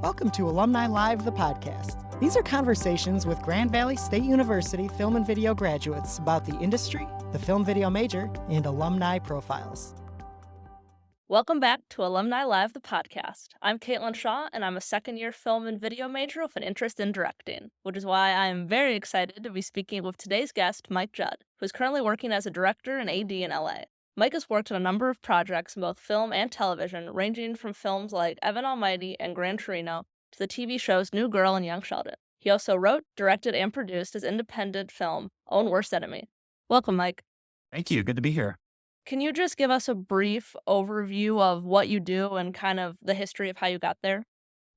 Welcome to Alumni Live, the podcast. These are conversations with Grand Valley State University film and video graduates about the industry, the film video major, and alumni profiles. Welcome back to Alumni Live, the podcast. I'm Caitlyn Shaw, and I'm a second-year film and video major with an interest in directing, which is why I am very excited to be speaking with today's guest, Mike Judd, who is currently working as a director and AD in LA. Mike has worked on a number of projects in both film and television, ranging from films like Evan Almighty and Gran Torino to the TV shows New Girl and Young Sheldon. He also wrote, directed, and produced his independent film, Own Worst Enemy. Welcome, Mike. Thank you. Good to be here. Can you just give us a brief overview of what you do and kind of the history of how you got there?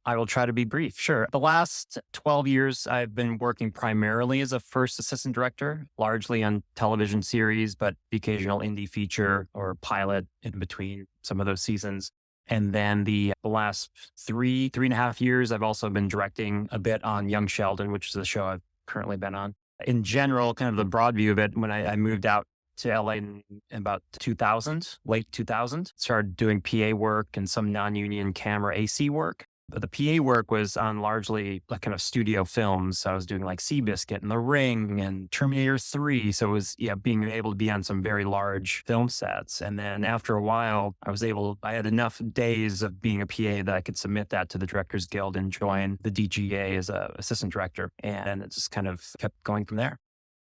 I will try to be brief. Sure. The last 12 years, I've been working primarily as a first assistant director, largely on television series, but the occasional indie feature or pilot in between some of those seasons. And then the last three and a half years, I've also been directing a bit on Young Sheldon, which is the show I've currently been on. In general, kind of the broad view of it, when I moved out to LA in about 2000, late 2000, started doing PA work and some non-union camera AC work. But the PA work was on largely like kind of studio films. So I was doing like Seabiscuit and The Ring and Terminator 3. So it was, being able to be on some very large film sets. And then after a while, I had enough days of being a PA that I could submit that to the Directors Guild and join the DGA as an assistant director. And it just kind of kept going from there.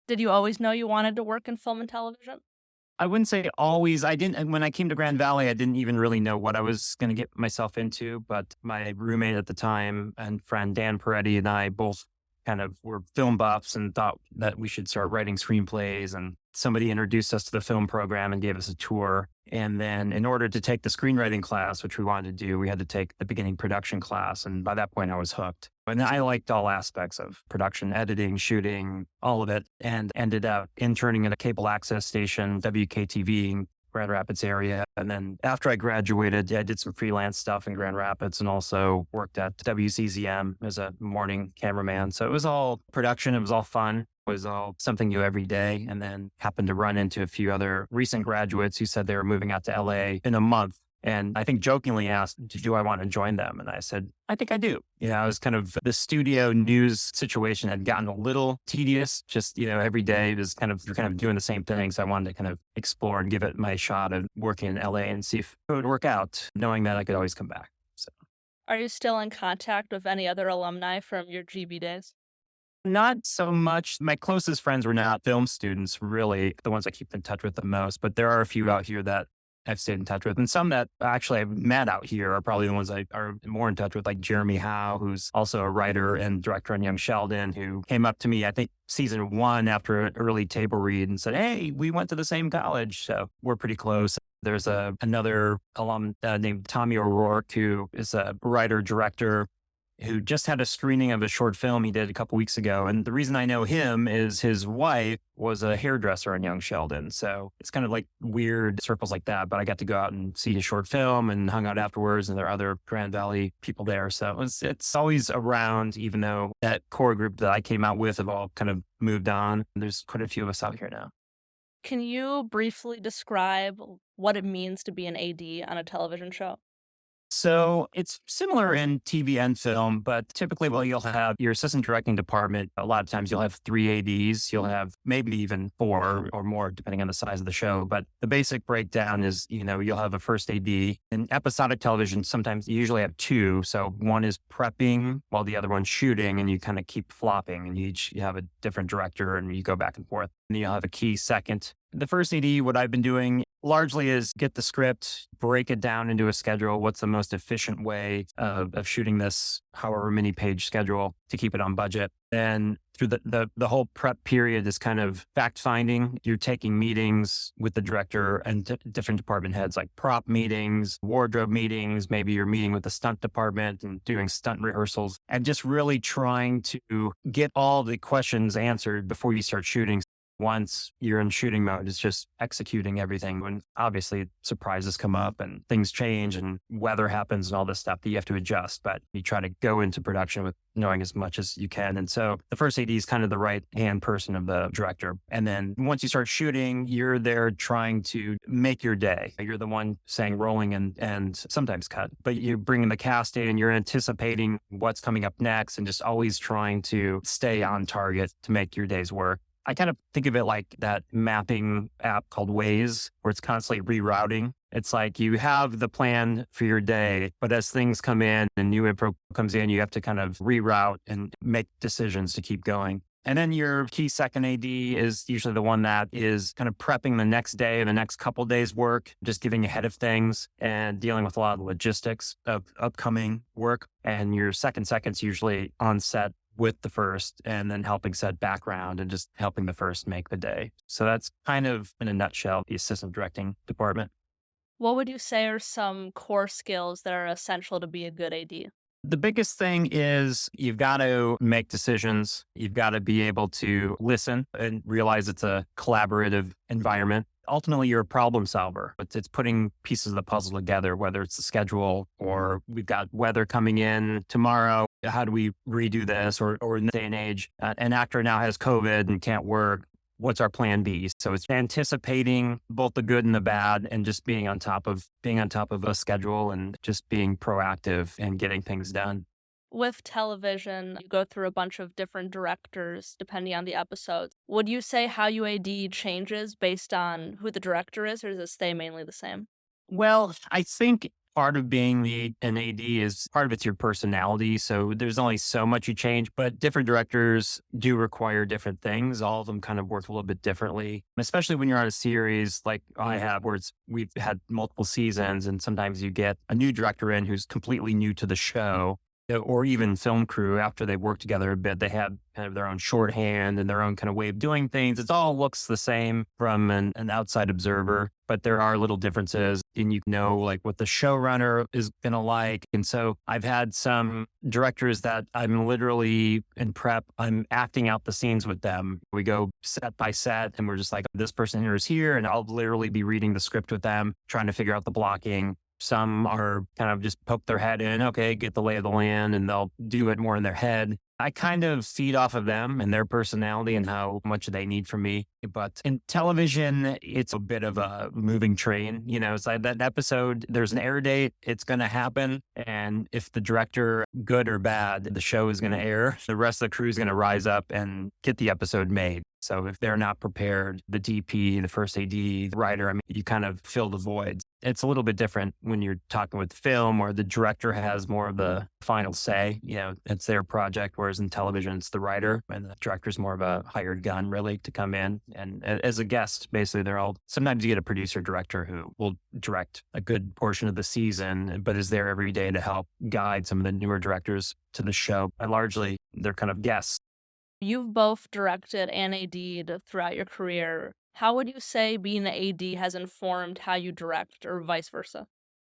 Did you always know you wanted to work in film and television? I wouldn't say always. I didn't. When I came to Grand Valley, I didn't even really know what I was going to get myself into. But my roommate at the time and friend Dan Peretti and I both kind of were film buffs and thought that we should start writing screenplays. And somebody introduced us to the film program and gave us a tour. And then in order to take the screenwriting class, which we wanted to do, we had to take the beginning production class. And by that point, I was hooked. And I liked all aspects of production, editing, shooting, all of it, and ended up interning at a cable access station, WKTV in Grand Rapids area. And then after I graduated, I did some freelance stuff in Grand Rapids and also worked at WCZM as a morning cameraman. So it was all production. It was all fun. It was all something new every day. And then happened to run into a few other recent graduates who said they were moving out to LA in a month. And I think jokingly asked, do I want to join them? And I said, I think I do. I was kind of, the studio news situation had gotten a little tedious. Just, every day it was you're kind of doing the same thing. So I wanted to kind of explore and give it my shot at working in LA and see if it would work out, knowing that I could always come back. So, are you still in contact with any other alumni from your GB days? Not so much. My closest friends were not film students, really, the ones I keep in touch with the most. But there are a few out here that I've stayed in touch with. And some that actually I've met out here are probably the ones I are more in touch with, like Jeremy Howe, who's also a writer and director on Young Sheldon, who came up to me, I think, season 1 after an early table read and said, hey, we went to the same college. So we're pretty close. There's another alum named Tommy O'Rourke, who is a writer, director, who just had a screening of a short film he did a couple weeks ago. And the reason I know him is his wife was a hairdresser on Young Sheldon. So it's kind of like weird circles like that. But I got to go out and see his short film and hung out afterwards. And there are other Grand Valley people there. So it's always around, even though that core group that I came out with have all kind of moved on. There's quite a few of us out here now. Can you briefly describe what it means to be an AD on a television show? So it's similar in TV and film, but typically, you'll have your assistant directing department. A lot of times you'll have 3 ADs. You'll have maybe even 4 or more, depending on the size of the show. But the basic breakdown is, you'll have a first AD. In episodic television, sometimes you usually have 2. So one is prepping while the other one's shooting, and you kind of keep flopping. And you have a different director and you go back and forth. And you'll have a key second. The first AD, what I've been doing largely is get the script, break it down into a schedule. What's the most efficient way of shooting this however many page schedule to keep it on budget? Then through the whole prep period is kind of fact finding. You're taking meetings with the director and different department heads, like prop meetings, wardrobe meetings. Maybe you're meeting with the stunt department and doing stunt rehearsals and just really trying to get all the questions answered before you start shooting. once you're in shooting mode, it's just executing everything. When obviously surprises come up and things change and weather happens and all this stuff that you have to adjust, but you try to go into production with knowing as much as you can. And so the first AD is kind of the right hand person of the director. And then once you start shooting, you're there trying to make your day. You're the one saying rolling and sometimes cut, but you're bringing the cast in, you're anticipating what's coming up next and just always trying to stay on target to make your days work. I kind of think of it like that mapping app called Waze, where it's constantly rerouting. It's like you have the plan for your day, but as things come in and new info comes in, you have to kind of reroute and make decisions to keep going. And then your key second AD is usually the one that is kind of prepping the next day, the next couple days work, just getting ahead of things and dealing with a lot of logistics of upcoming work. And your second's usually on set with the first and then helping set background and just helping the first make the day. So that's kind of in a nutshell, the assistant directing department. What would you say are some core skills that are essential to be a good AD? The biggest thing is you've got to make decisions. You've got to be able to listen and realize it's a collaborative environment. Ultimately, you're a problem solver. It's putting pieces of the puzzle together, whether it's the schedule or we've got weather coming in tomorrow. How do we redo this? Or in this day and age, an actor now has COVID and can't work. What's our plan B? So it's anticipating both the good and the bad and just being on top of a schedule and just being proactive and getting things done. With television, you go through a bunch of different directors depending on the episodes. Would you say how you AD changes based on who the director is, or does it stay mainly the same? Well, I think part of being an AD is part of it's your personality. So there's only so much you change, but different directors do require different things. All of them kind of work a little bit differently, especially when you're on a series like I have, where we've had multiple seasons and sometimes you get a new director in who's completely new to the show. Or even film crew, after they've worked together a bit, they have kind of their own shorthand and their own kind of way of doing things. It all looks the same from an outside observer, but there are little differences and like what the showrunner is going to like. And so I've had some directors that I'm literally in prep, I'm acting out the scenes with them. We go set by set and we're just like, this person here is here. And I'll literally be reading the script with them, trying to figure out the blocking. Some are kind of just poke their head in, okay, get the lay of the land, and they'll do it more in their head. I kind of feed off of them and their personality and how much they need from me. But in television, it's a bit of a moving train. It's like that episode, there's an air date, it's going to happen. And if the director, good or bad, the show is going to air, the rest of the crew is going to rise up and get the episode made. So if they're not prepared, the DP, the first AD, the writer, you kind of fill the voids. It's a little bit different when you're talking with film where the director has more of the final say. It's their project, whereas in television, it's the writer and the director's more of a hired gun really to come in. And as a guest, basically sometimes you get a producer director who will direct a good portion of the season, but is there every day to help guide some of the newer directors to the show. And largely they're kind of guests. You've both directed and AD'd throughout your career. How would you say being an AD has informed how you direct or vice versa?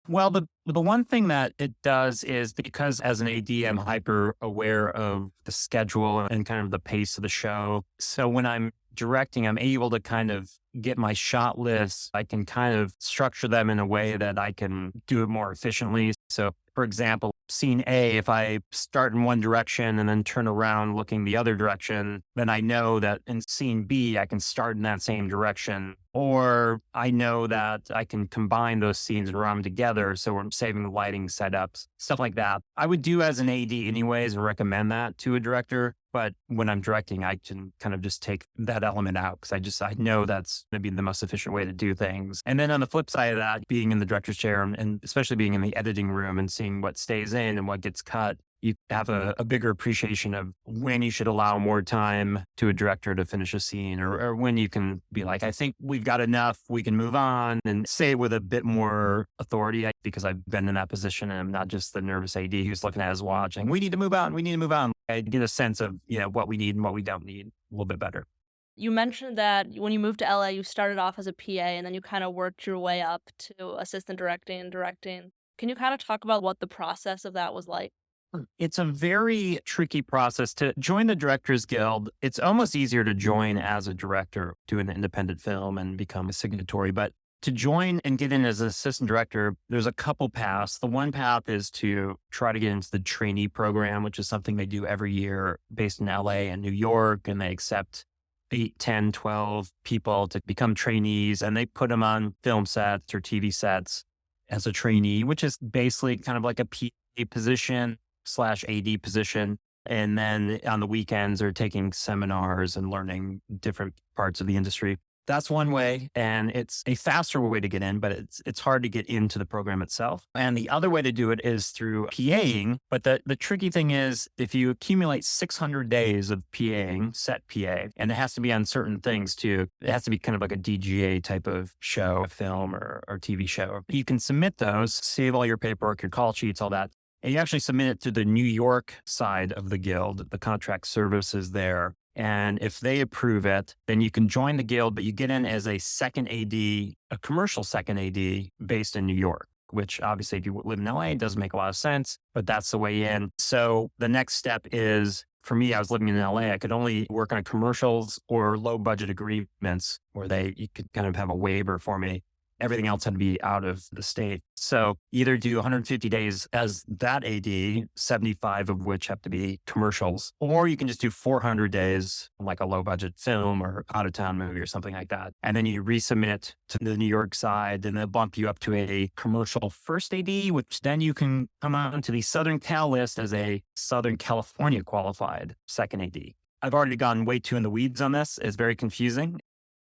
Well, the one thing that it does is because as an AD, I'm hyper aware of the schedule and kind of the pace of the show. So when I'm directing, I'm able to kind of get my shot lists. I can kind of structure them in a way that I can do it more efficiently. So for example, scene A, if I start in one direction and then turn around looking the other direction, then I know that in scene B, I can start in that same direction. Or I know that I can combine those scenes and run them together. So we're saving lighting setups, stuff like that. I would do as an AD anyways and recommend that to a director. But when I'm directing, I can kind of just take that element out because I know that's going to be the most efficient way to do things. And then on the flip side of that, being in the director's chair and especially being in the editing room and seeing what stays in and what gets cut, you have a bigger appreciation of when you should allow more time to a director to finish a scene or when you can be like, I think we've got enough, we can move on and say it with a bit more authority because I've been in that position and I'm not just the nervous AD who's looking at his watch and we need to move on. I get a sense of, what we need and what we don't need a little bit better. You mentioned that when you moved to LA, you started off as a PA and then you kind of worked your way up to assistant directing and directing. Can you kind of talk about what the process of that was like? It's a very tricky process to join the Directors Guild. It's almost easier to join as a director, do an independent film and become a signatory. But to join and get in as an assistant director, there's a couple paths. The one path is to try to get into the trainee program, which is something they do every year based in LA and New York. And they accept 8, 10, 12 people to become trainees, and they put them on film sets or TV sets as a trainee, which is basically kind of like a PA position / AD position. And then on the weekends are taking seminars and learning different parts of the industry. That's one way. And it's a faster way to get in, but it's hard to get into the program itself. And the other way to do it is through PAing. But the tricky thing is if you accumulate 600 days of PAing, set PA, and it has to be on certain things too. It has to be kind of like a DGA type of show, a film or TV show. You can submit those, save all your paperwork, your call sheets, all that. And you actually submit it to the New York side of the guild, the contract services there. And if they approve it, then you can join the guild, but you get in as a second AD, a commercial second AD based in New York, which obviously if you live in LA, it doesn't make a lot of sense, but that's the way in. So the next step is, for me, I was living in LA. I could only work on commercials or low budget agreements where you could kind of have a waiver for me. Everything else had to be out of the state. So either do 150 days as that AD, 75 of which have to be commercials, or you can just do 400 days like a low budget film or out of town movie or something like that. And then you resubmit to the New York side and they'll bump you up to a commercial first AD, which then you can come on to the Southern Cal list as a Southern California qualified second AD. I've already gone way too in the weeds on this. It's very confusing.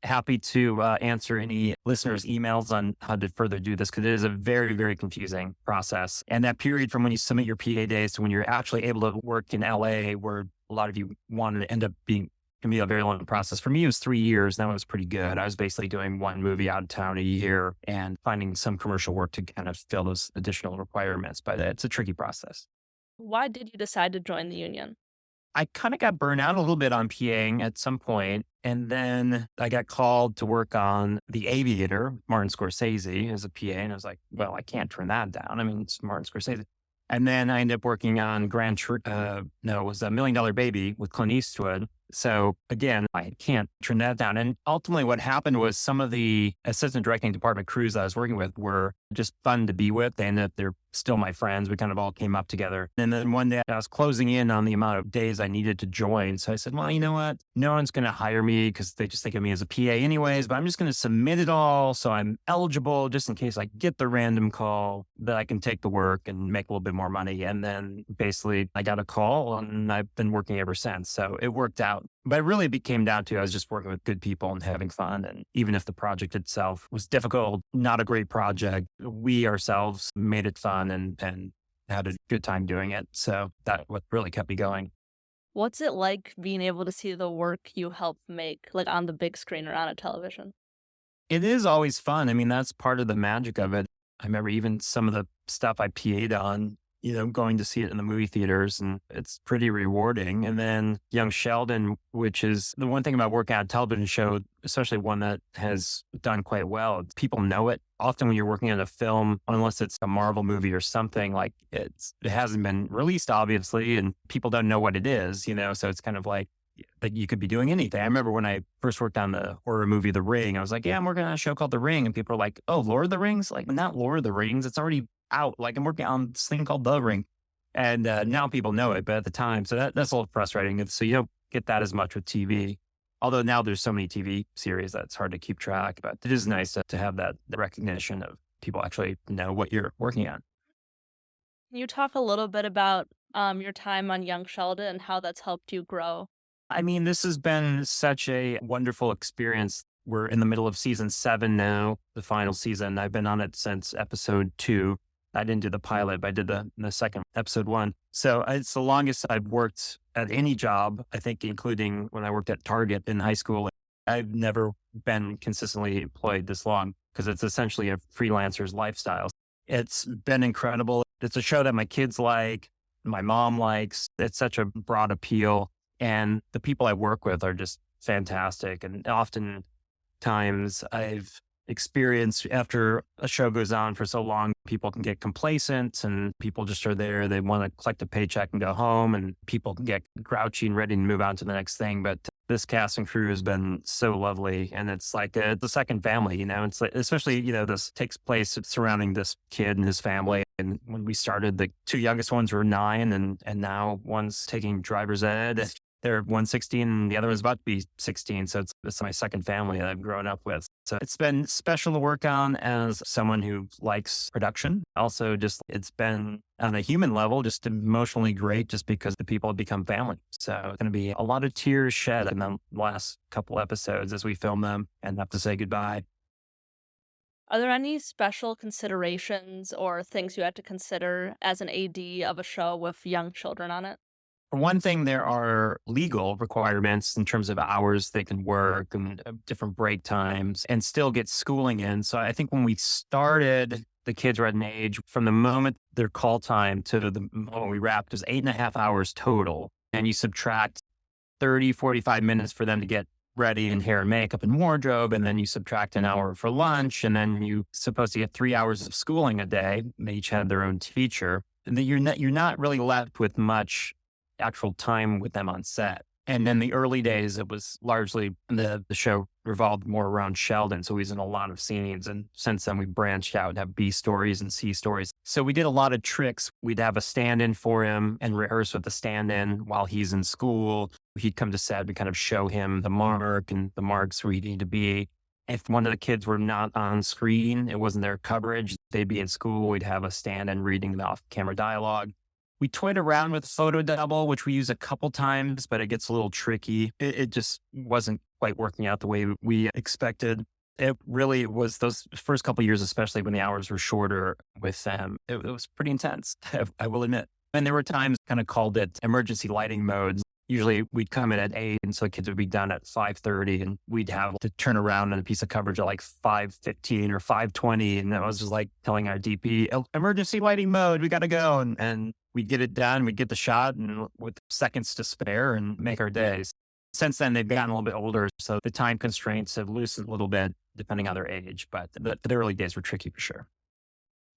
Happy to answer any listeners' emails on how to further do this because it is a very, very confusing process. And that period from when you submit your PA days to when you're actually able to work in LA, where a lot of you wanted to end up being, can be a very long process. For me, it was 3 years. That was pretty good. I was basically doing one movie out of town a year and finding some commercial work to kind of fill those additional requirements. But it's a tricky process. Why did you decide to join the union? I kind of got burned out a little bit on PAing at some point. And then I got called to work on The Aviator, Martin Scorsese, as a PA. And I was like, well, I can't turn that down. I mean, it's Martin Scorsese. And then I ended up working on it was $1 Million Baby with Clint Eastwood. So again, I can't turn that down. And ultimately what happened was some of the assistant directing department crews I was working with were just fun to be with. They ended up, they're still my friends. We kind of all came up together. And then one day I was closing in on the amount of days I needed to join. So I said, well, you know what? No one's going to hire me because they just think of me as a PA anyways, but I'm just going to submit it all. So I'm eligible just in case I get the random call that I can take the work and make a little bit more money. And then basically I got a call and I've been working ever since. So it worked out. But it really came down to I was just working with good people and having fun. And even if the project itself was difficult, not a great project, we ourselves made it fun and had a good time doing it. So that's what really kept me going. What's it like being able to see the work you helped make, like on the big screen or on a television? It is always fun. I mean, that's part of the magic of it. I remember even some of the stuff I PA'd on, going to see it in the movie theaters, and it's pretty rewarding. And then young Sheldon, which is the one thing about working on a television show, especially one that has done quite well, people know it. Often when you're working on a film, unless it's a Marvel movie or something, like it hasn't been released, obviously, and people don't know what it is, so it's kind of like you could be doing anything. I remember when I first worked on the horror movie, The Ring, I was like, yeah, I'm working on a show called The Ring. And people are like, oh, Lord of the Rings? Like, not Lord of the Rings. It's already out. Like, I'm working on this thing called The Ring. And now people know it, but at the time, so that's a little frustrating. So you don't get that as much with TV. Although now there's so many TV series that it's hard to keep track, but it is nice to have that recognition of people actually know what you're working on. Can you talk a little bit about your time on Young Sheldon and how that's helped you grow? I mean, this has been such a wonderful experience. We're in the middle of season 7 now, the final season. I've been on it since episode 2. I didn't do the pilot, but I did the second, episode 1. So it's the longest I've worked at any job, I think, including when I worked at Target in high school. I've never been consistently employed this long because it's essentially a freelancer's lifestyle. It's been incredible. It's a show that my kids like, my mom likes. It's such a broad appeal. And the people I work with are just fantastic. And oftentimes I've experience. After a show goes on for so long, people can get complacent and people just are there. They want to collect a paycheck and go home, and people can get grouchy and ready to move on to the next thing. But this cast and crew has been so lovely. And it's like the second family, it's like, especially, this takes place surrounding this kid and his family. And when we started, the two youngest ones were 9 and now one's taking driver's ed. They're 116 and the other one's about to be 16. So it's my second family that I've grown up with. So it's been special to work on as someone who likes production. Also, just it's been on a human level, just emotionally great just because the people have become family. So it's going to be a lot of tears shed in the last couple episodes as we film them and have to say goodbye. Are there any special considerations or things you had to consider as an AD of a show with young children on it? For one thing, there are legal requirements in terms of hours they can work and different break times and still get schooling in. So I think when we started, the kids were at an age from the moment their call time to the moment we wrapped was 8.5 hours total. And you subtract 30, 45 minutes for them to get ready in hair and makeup and wardrobe. And then you subtract an hour for lunch. And then you're supposed to get 3 hours of schooling a day. They each had their own teacher. And then you're not really left with much actual time with them on set. And in the early days, it was largely the show revolved more around Sheldon. So he's in a lot of scenes. And since then, we branched out and have B stories and C stories. So we did a lot of tricks. We'd have a stand-in for him and rehearse with the stand-in while he's in school. He'd come to set. We kind of show him the mark and the marks where he'd need to be. If one of the kids were not on screen, it wasn't their coverage, they'd be in school. We'd have a stand-in reading the off-camera dialogue. We toyed around with photo double, which we use a couple times, but it gets a little tricky. It just wasn't quite working out the way we expected. It really was those first couple of years, especially when the hours were shorter with them. It was pretty intense, I will admit. And there were times kind of called it emergency lighting modes. Usually we'd come in at 8, and so the kids would be done at 5:30, and we'd have to turn around on a piece of coverage at like 5:15 or 5:20. And that was just like telling our DP, emergency lighting mode, we got to go. And we'd get it done, we'd get the shot and with seconds to spare and make our days. Since then, they've gotten a little bit older, so the time constraints have loosened a little bit depending on their age, but the early days were tricky for sure.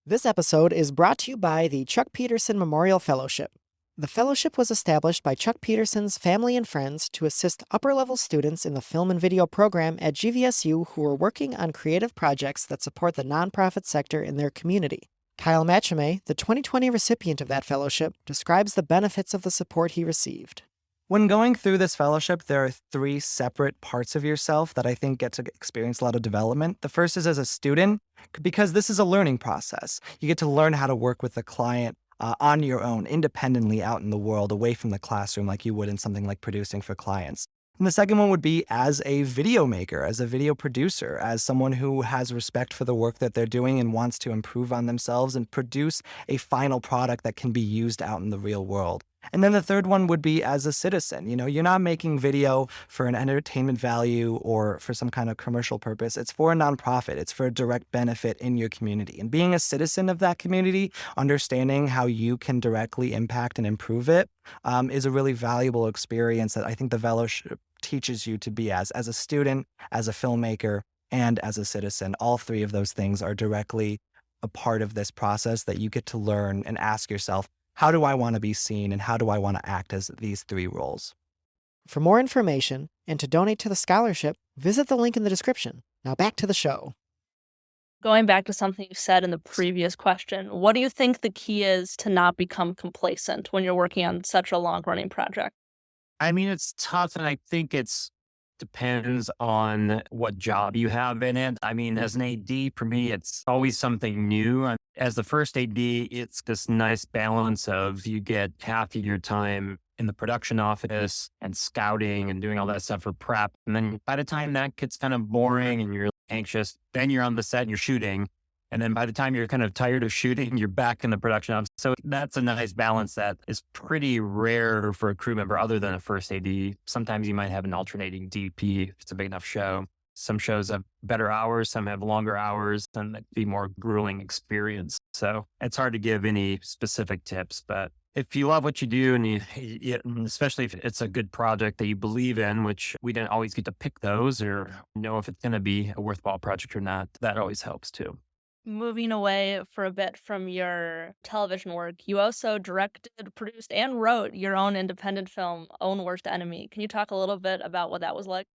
This episode is brought to you by the Chuck Peterson Memorial Fellowship. The fellowship was established by Chuck Peterson's family and friends to assist upper-level students in the film and video program at GVSU who are working on creative projects that support the nonprofit sector in their community. Kyle Machame, the 2020 recipient of that fellowship, describes the benefits of the support he received. When going through this fellowship, there are 3 separate parts of yourself that I think get to experience a lot of development. The first is as a student, because this is a learning process. You get to learn how to work with the client on your own, independently out in the world, away from the classroom like you would in something like producing for clients. And the second one would be as a video maker, as a video producer, as someone who has respect for the work that they're doing and wants to improve on themselves and produce a final product that can be used out in the real world. And then the third one would be as a citizen. You know, you're not making video for an entertainment value or for some kind of commercial purpose. It's for a nonprofit. It's for a direct benefit in your community. And being a citizen of that community, understanding how you can directly impact and improve it, is a really valuable experience that I think the fellowship teaches you to be as a student, as a filmmaker, and as a citizen. All 3 of those things are directly a part of this process that you get to learn and ask yourself, how do I want to be seen and how do I want to act as these 3 roles? For more information and to donate to the scholarship, visit the link in the description. Now back to the show. Going back to something you said in the previous question, what do you think the key is to not become complacent when you're working on such a long-running project? I mean, it's tough, and I think it's depends on what job you have in it. I mean, as an AD, for me, it's always something new. As the first AD, it's this nice balance of you get half of your time in the production office and scouting and doing all that stuff for prep. And then by the time that gets kind of boring and you're anxious, then you're on the set and you're shooting. And then by the time you're kind of tired of shooting, you're back in the production office. So that's a nice balance that is pretty rare for a crew member other than a first AD. Sometimes you might have an alternating DP if it's a big enough show. Some shows have better hours, some have longer hours, and it'd be more grueling experience. So it's hard to give any specific tips, but if you love what you do and and especially if it's a good project that you believe in, which we didn't always get to pick those or know if it's going to be a worthwhile project or not, that always helps too. Moving away for a bit from your television work, you also directed, produced, and wrote your own independent film, Own Worst Enemy. Can you talk a little bit about what that was like?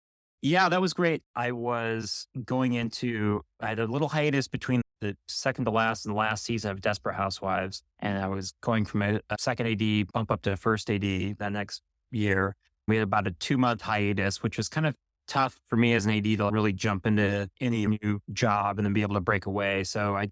Yeah, that was great. I had a little hiatus between the second to last and the last season of Desperate Housewives. And I was going from a second AD bump up to first AD that next year. We had about a 2-month hiatus, which was kind of tough for me as an AD to really jump into any new job and then be able to break away. So I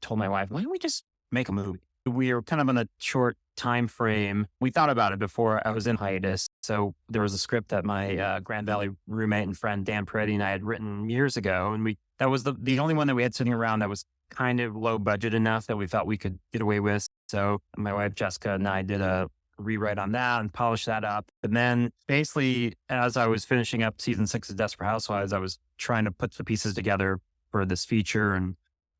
told my wife, why don't we just make a movie? We were kind of on a short time frame. We thought about it before I was in hiatus. So there was a script that my Grand Valley roommate and friend Dan Peretti and I had written years ago, and that was the only one that we had sitting around that was kind of low budget enough that we felt we could get away with. So my wife Jessica and I did a rewrite on that and polish that up. And then basically, as I was finishing up season 6 of Desperate Housewives, I was trying to put the pieces together for this feature and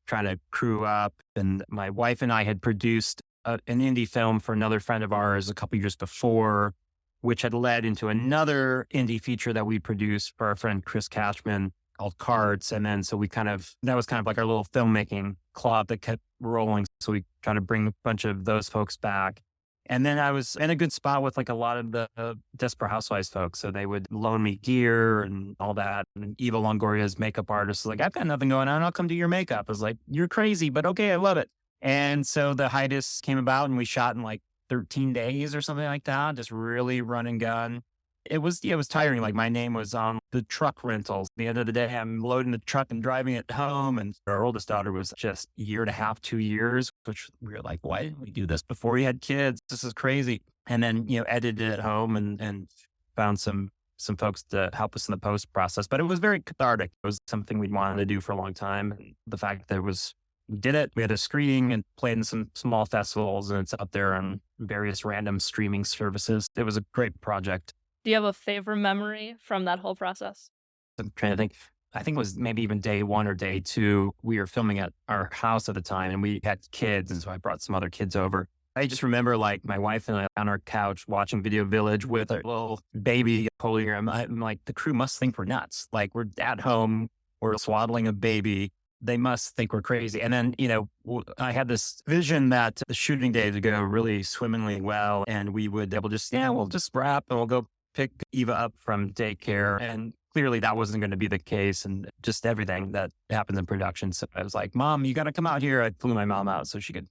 trying to crew up. And my wife and I had produced an indie film for another friend of ours a couple years before, which had led into another indie feature that we produced for our friend Chris Cashman called Cards. And then so that was kind of like our little filmmaking club that kept rolling. So we tried to bring a bunch of those folks back. And then I was in a good spot with like a lot of the Desperate Housewives folks. So they would loan me gear and all that. And Eva Longoria's makeup artist was like, I've got nothing going on. I'll come do your makeup. I was like, you're crazy, but okay, I love it. And so the hiatus came about and we shot in like 13 days or something like that. Just really run and gun. It was tiring. Like my name was on the truck rentals. At the end of the day, I'm loading the truck and driving it home. And our oldest daughter was just a year and a half, 2 years, which we were like, why didn't we do this before we had kids? This is crazy. And then, edited it home and found some folks to help us in the post process. But it was very cathartic. It was something we'd wanted to do for a long time. And the fact that we did it. We had a screening and played in some small festivals, and it's up there on various random streaming services. It was a great project. Do you have a favorite memory from that whole process? I'm trying to think. I think it was maybe even day 1 or day 2. We were filming at our house at the time and we had kids. And so I brought some other kids over. I just remember like my wife and I on our couch watching Video Village with our little baby holding her. I'm like, the crew must think we're nuts. Like we're at home, we're swaddling a baby. They must think we're crazy. And then, I had this vision that the shooting day would go really swimmingly well. And we would we'll just wrap and we'll go pick Eva up from daycare. And clearly that wasn't going to be the case. And just everything that happens in production. So I was like, Mom, you got to come out here. I flew my mom out so she could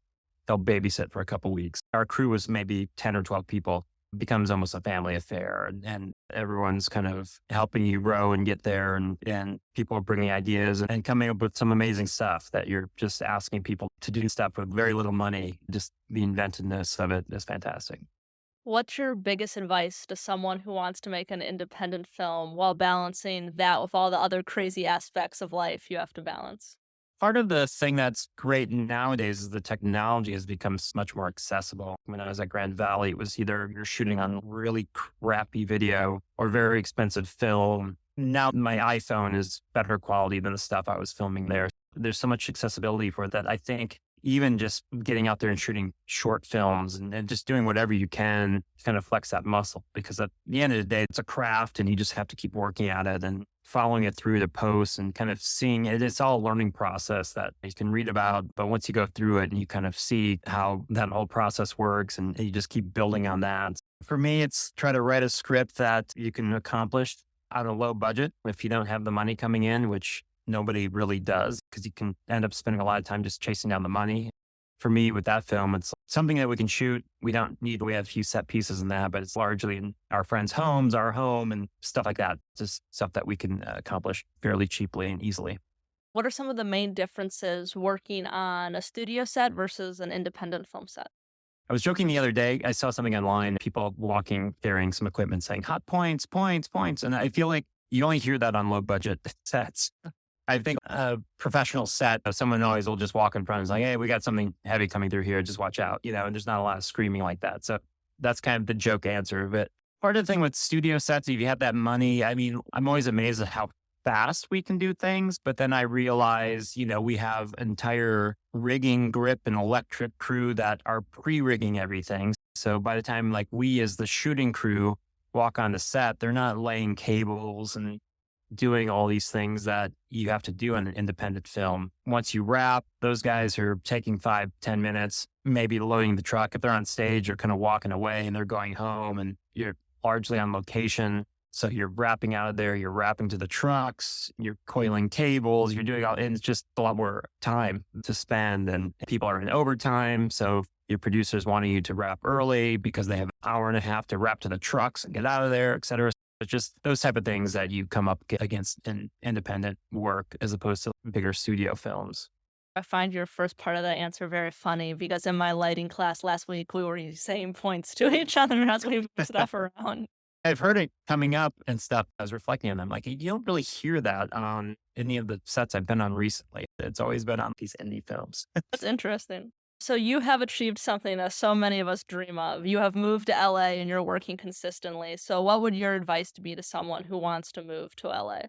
help babysit for a couple weeks. Our crew was maybe 10 or 12 people. It becomes almost a family affair. And everyone's kind of helping you grow and get there. And people are bringing ideas and coming up with some amazing stuff that you're just asking people to do stuff with very little money. Just the inventiveness of it is fantastic. What's your biggest advice to someone who wants to make an independent film while balancing that with all the other crazy aspects of life you have to balance? Part of the thing that's great nowadays is the technology has become much more accessible. When I was at Grand Valley, it was either you're shooting on really crappy video or very expensive film. Now my iPhone is better quality than the stuff I was filming there. There's so much accessibility for it that I think even just getting out there and shooting short films and just doing whatever you can to kind of flex that muscle, because at the end of the day, it's a craft and you just have to keep working at it and following it through the posts and kind of seeing it. It's all a learning process that you can read about, but once you go through it and you kind of see how that whole process works and you just keep building on that. For me, it's try to write a script that you can accomplish on a low budget if you don't have the money coming in, which nobody really does, because you can end up spending a lot of time just chasing down the money. For me, with that film, it's something that we can shoot. We have a few set pieces in that, but it's largely in our friends' homes, our home, and stuff like that. Just stuff that we can accomplish fairly cheaply and easily. What are some of the main differences working on a studio set versus an independent film set? I was joking the other day, I saw something online, people walking, carrying some equipment saying hot points, points, points. And I feel like you only hear that on low budget sets. I think a professional set, someone always will just walk in front and say, hey, we got something heavy coming through here. Just watch out, and there's not a lot of screaming like that. So that's kind of the joke answer of it. Part of the thing with studio sets, if you have that money, I mean, I'm always amazed at how fast we can do things. But then I realized, we have entire rigging, grip, and electric crew that are pre-rigging everything. So by the time like we as the shooting crew walk on the set, they're not laying cables and doing all these things that you have to do in an independent film. Once you wrap, those guys are taking 5-10 minutes, maybe loading the truck. If they're on stage, they're kind of walking away and they're going home, and you're largely on location. So you're wrapping out of there, you're wrapping to the trucks, you're coiling cables, you're doing all, and it's just a lot more time to spend, and people are in overtime. So your producers wanting you to wrap early because they have an hour and a half to wrap to the trucks and get out of there, et cetera. It's just those type of things that you come up against in independent work as opposed to bigger studio films. I find your first part of that answer very funny because in my lighting class last week, we were saying points to each other as we move stuff around. I've heard it coming up and stuff. I was reflecting on them. Like, you don't really hear that on any of the sets I've been on recently. It's always been on these indie films. That's interesting. So you have achieved something that so many of us dream of. You have moved to LA and you're working consistently. So what would your advice be to someone who wants to move to LA?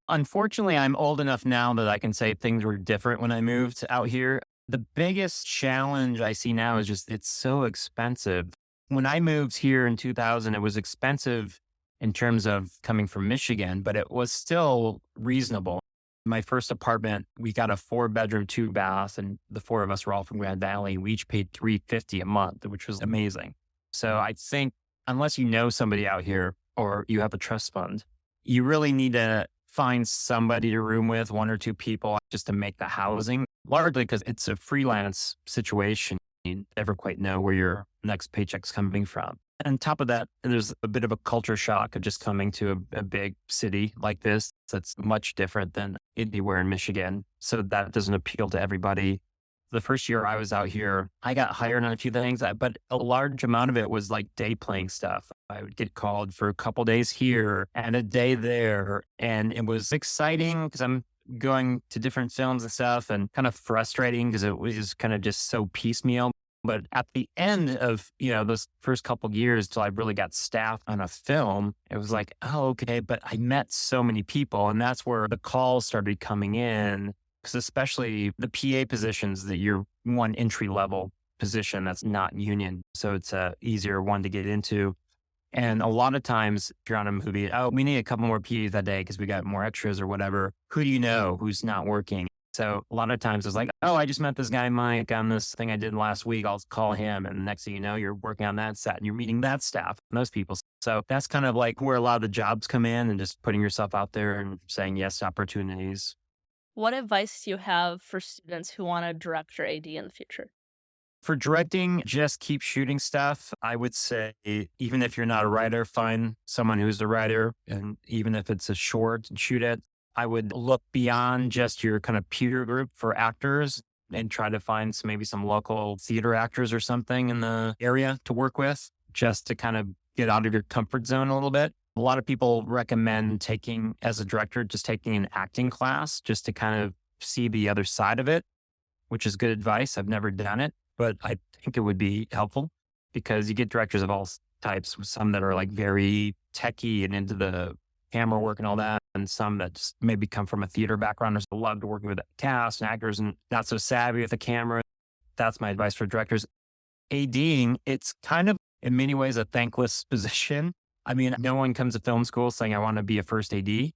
Unfortunately, I'm old enough now that I can say things were different when I moved out here. The biggest challenge I see now is just it's so expensive. When I moved here in 2000, it was expensive in terms of coming from Michigan, but it was still reasonable. My first apartment, we got a 4-bedroom, 2-bath, and the 4 of us were all from Grand Valley. We each paid $350 a month, which was amazing. So I think unless you know somebody out here or you have a trust fund, you really need to find somebody to room with, 1 or 2 people, just to make the housing, largely because it's a freelance situation. You never quite know where your next paycheck's coming from. And on top of that, there's a bit of a culture shock of just coming to a big city like this that's much different than anywhere in Michigan. So that doesn't appeal to everybody. The first year I was out here, I got hired on a few things, but a large amount of it was like day playing stuff. I would get called for a couple days here and a day there. And it was exciting because I'm going to different films and stuff, and kind of frustrating because it was kind of just so piecemeal. But at the end of, those first couple of years till I really got staffed on a film, it was like, oh, okay. But I met so many people, and that's where the calls started coming in. Because especially the PA positions, that you're one entry level position that's not union. So it's a easier one to get into. And a lot of times if you're on a movie, oh, we need a couple more PAs that day because we got more extras or whatever. Who do you know who's not working? So a lot of times it's like, oh, I just met this guy, Mike, on this thing I did last week. I'll call him. And the next thing you know, you're working on that set and you're meeting that staff and those people. So that's kind of like where a lot of the jobs come in, and just putting yourself out there and saying yes to opportunities. What advice do you have for students who want to direct or AD in the future? For directing, just keep shooting stuff. I would say, even if you're not a writer, find someone who's a writer. And even if it's a short, shoot it. I would look beyond just your kind of peer group for actors and try to find maybe some local theater actors or something in the area to work with, just to kind of get out of your comfort zone a little bit. A lot of people recommend taking, as a director, just taking an acting class just to kind of see the other side of it, which is good advice. I've never done it, but I think it would be helpful because you get directors of all types, some that are like very techie and into the camera work and all that, and some that just maybe come from a theater background and love to work with cast and actors and not so savvy with the camera. That's my advice for directors. ADing, it's kind of in many ways a thankless position. I mean, no one comes to film school saying I want to be a first AD.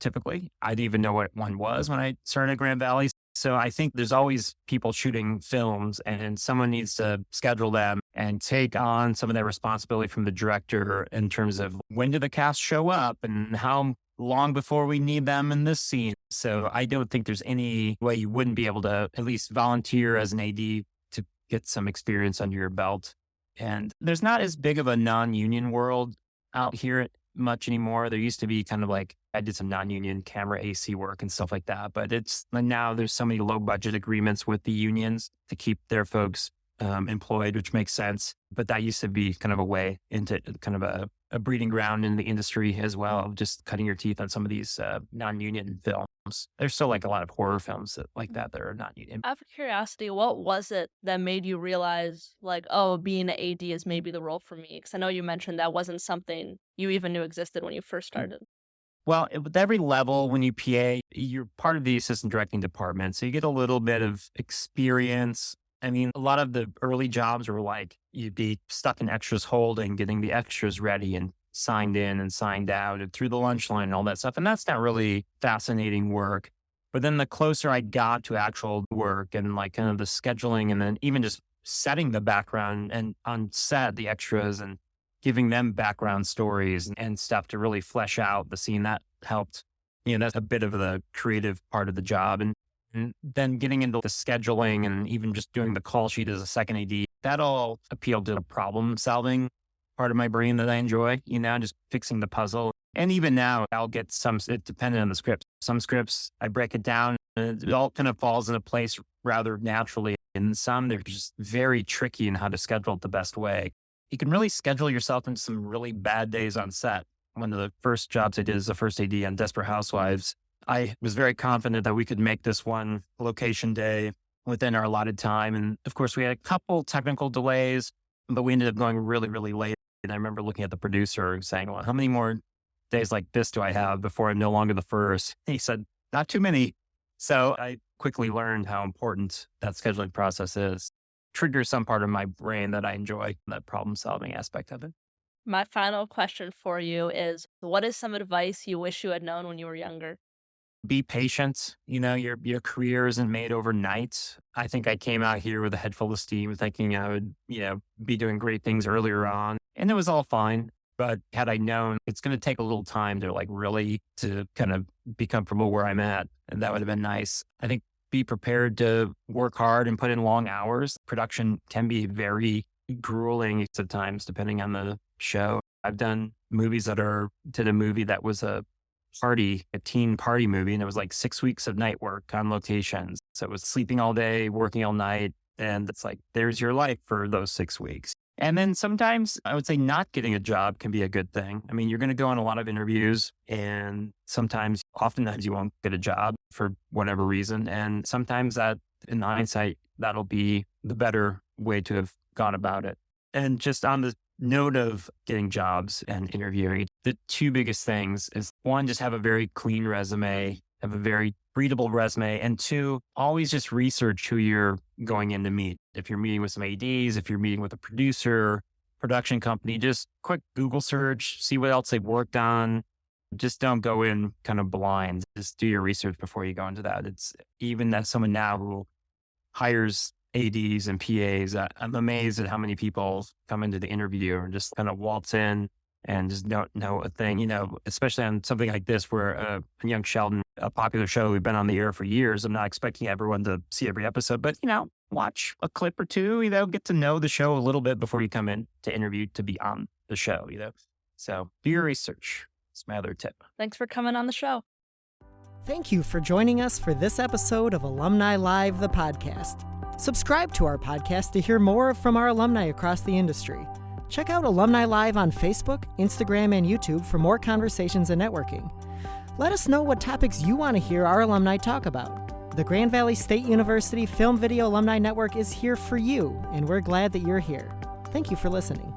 Typically, I didn't even know what one was when I started at Grand Valley. So I think there's always people shooting films, and someone needs to schedule them and take on some of that responsibility from the director in terms of when do the cast show up and how long before we need them in this scene. So I don't think there's any way you wouldn't be able to at least volunteer as an AD to get some experience under your belt. And there's not as big of a non-union world out here much anymore. There used to be kind of like, I did some non-union camera AC work and stuff like that, but it's now there's so many low budget agreements with the unions to keep their folks employed, which makes sense. But that used to be kind of a way into kind of a breeding ground in the industry as well, just cutting your teeth on some of these non-union films. There's still like a lot of horror films like that are non-union. Out of curiosity, what was it that made you realize, like, oh, being an AD is maybe the role for me? Because I know you mentioned that wasn't something you even knew existed when you first started. Well, with every level, when you PA, you're part of the assistant directing department. So you get a little bit of experience. I mean, a lot of the early jobs were like you'd be stuck in extras holding, getting the extras ready and signed in and signed out and through the lunch line and all that stuff. And that's not really fascinating work. But then the closer I got to actual work and like kind of the scheduling and then even just setting the background and on set, the extras and giving them background stories and stuff to really flesh out the scene, that helped. That's a bit of the creative part of the job. And then getting into the scheduling and even just doing the call sheet as a second AD, that all appealed to the problem solving part of my brain that I enjoy, just fixing the puzzle. And even now I'll get it depended on the script. Some scripts I break it down and it all kind of falls into place rather naturally. And some they're just very tricky in how to schedule it the best way. You can really schedule yourself into some really bad days on set. One of the first jobs I did as the first AD on Desperate Housewives, I was very confident that we could make this one location day within our allotted time. And of course, we had a couple technical delays, but we ended up going really, really late. And I remember looking at the producer saying, well, how many more days like this do I have before I'm no longer the first? He said, not too many. So I quickly learned how important that scheduling process is. Triggers some part of my brain that I enjoy, that problem solving aspect of it. My final question for you is, what is some advice you wish you had known when you were younger? Be patient. Your career isn't made overnight. I think I came out here with a head full of steam thinking I would, be doing great things earlier on. And it was all fine. But had I known it's going to take a little time to really to kind of be comfortable where I'm at, and that would have been nice. I think be prepared to work hard and put in long hours. Production can be very grueling at times, depending on the show. I've done movies did a movie that was a teen party movie, and it was like 6 weeks of night work on locations. So it was sleeping all day, working all night. And it's like, there's your life for those 6 weeks. And then sometimes I would say not getting a job can be a good thing. I mean, you're going to go on a lot of interviews and oftentimes you won't get a job for whatever reason. And sometimes that in hindsight, that'll be the better way to have gone about it. And just on the note of getting jobs and interviewing, the two biggest things is one, just have a very clean resume, have a very readable resume, and two, always just research who you're going in to meet. If you're meeting with some ADs, if you're meeting with a producer, production company, just quick Google search, see what else they've worked on. Just don't go in kind of blind. Just do your research before you go into that. It's even that someone now who hires ADs and PAs, I'm amazed at how many people come into the interview and just kind of waltz in and just don't know a thing, especially on something like this where a young Sheldon, a popular show we've been on the air for years. I'm not expecting everyone to see every episode, but, watch a clip or two, get to know the show a little bit before you come in to interview to be on the show, So do your research. That's my other tip. Thanks for coming on the show. Thank you for joining us for this episode of Alumni Live, the podcast. Subscribe to our podcast to hear more from our alumni across the industry. Check out Alumni Live on Facebook, Instagram, and YouTube for more conversations and networking. Let us know what topics you want to hear our alumni talk about. The Grand Valley State University Film Video Alumni Network is here for you, and we're glad that you're here. Thank you for listening.